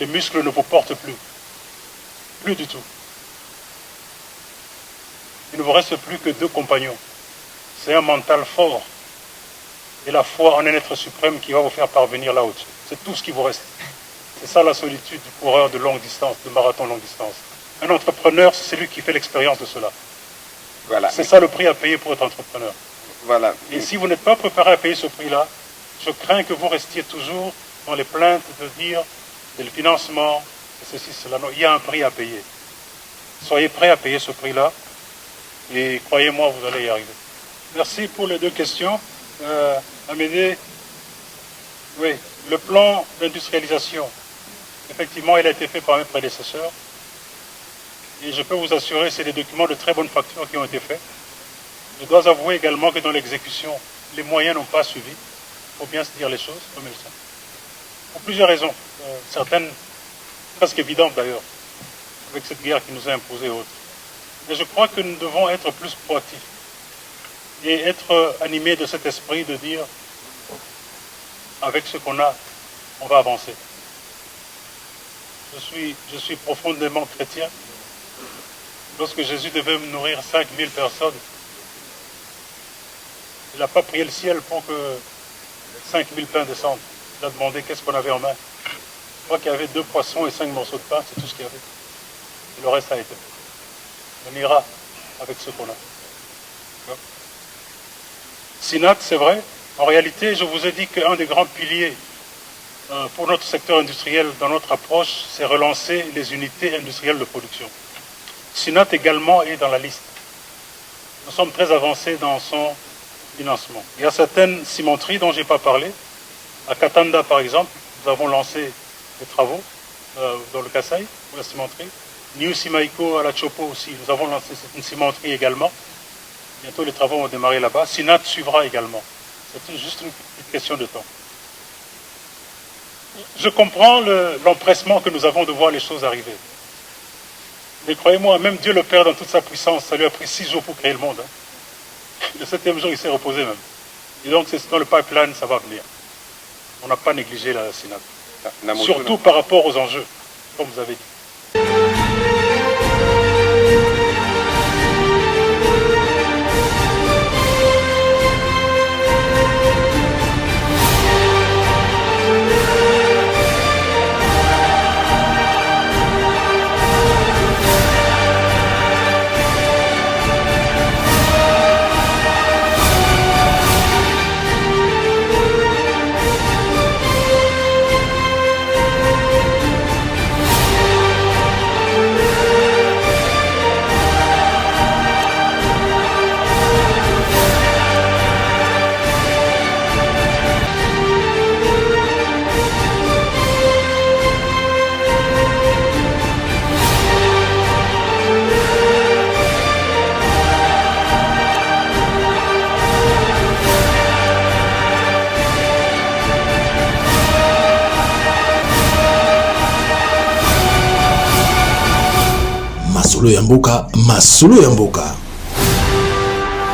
Les muscles ne vous portent plus. Plus du tout. Il ne vous reste plus que 2 compagnons. C'est un mental fort et la foi en un être suprême qui va vous faire parvenir là au-dessus. C'est tout ce qui vous reste. C'est ça la solitude du coureur de longue distance, de marathon longue distance. Un entrepreneur, c'est celui qui fait l'expérience de cela. Voilà. C'est ça le prix à payer pour être entrepreneur. Voilà. Et si vous n'êtes pas préparé à payer ce prix-là, je crains que vous restiez toujours dans les plaintes de dire le financement, ceci, cela. Non, il y a un prix à payer. Soyez prêts à payer ce prix-là et croyez-moi, vous allez y arriver. Merci pour les 2 questions. Amédée, oui, le plan d'industrialisation, effectivement, il a été fait par mes prédécesseurs. Et je peux vous assurer, c'est des documents de très bonne facture qui ont été faits. Je dois avouer également que dans l'exécution, les moyens n'ont pas suivi. Il faut bien se dire les choses comme elles sont. Pour plusieurs raisons, certaines presque évidentes d'ailleurs, avec cette guerre qui nous a imposé et autres. Mais je crois que nous devons être plus proactifs et être animés de cet esprit de dire, avec ce qu'on a, on va avancer. je suis profondément chrétien. Lorsque Jésus devait nourrir 5000 personnes, il n'a pas prié le ciel pour que 5000 pains descendent. Il a demandé qu'est-ce qu'on avait en main. Je crois qu'il y avait 2 poissons et 5 morceaux de pain, c'est tout ce qu'il y avait. Et le reste a été. On ira avec ce qu'on a. SINAT, c'est vrai. En réalité, je vous ai dit qu'un des grands piliers pour notre secteur industriel, dans notre approche, c'est relancer les unités industrielles de production. SINAT également est dans la liste. Nous sommes très avancés dans son financement. Il y a certaines cimenteries dont je n'ai pas parlé. À Katanda, par exemple, nous avons lancé des travaux dans le Kasaï, pour la cimenterie. New Simaiko à la Chopo aussi, nous avons lancé une cimenterie également. Bientôt les travaux vont démarrer là-bas. SINAT suivra également. C'est juste une petite question de temps. Je comprends l'empressement que nous avons de voir les choses arriver. Mais croyez-moi, même Dieu le Père dans toute sa puissance, ça lui a pris 6 jours pour créer le monde. Le 7e jour, il s'est reposé même. Et donc, c'est dans le pipeline, ça va venir. On n'a pas négligé la SINAT. Surtout par rapport aux enjeux, comme vous avez dit. Masolo ya mboka, masolo ya mboka.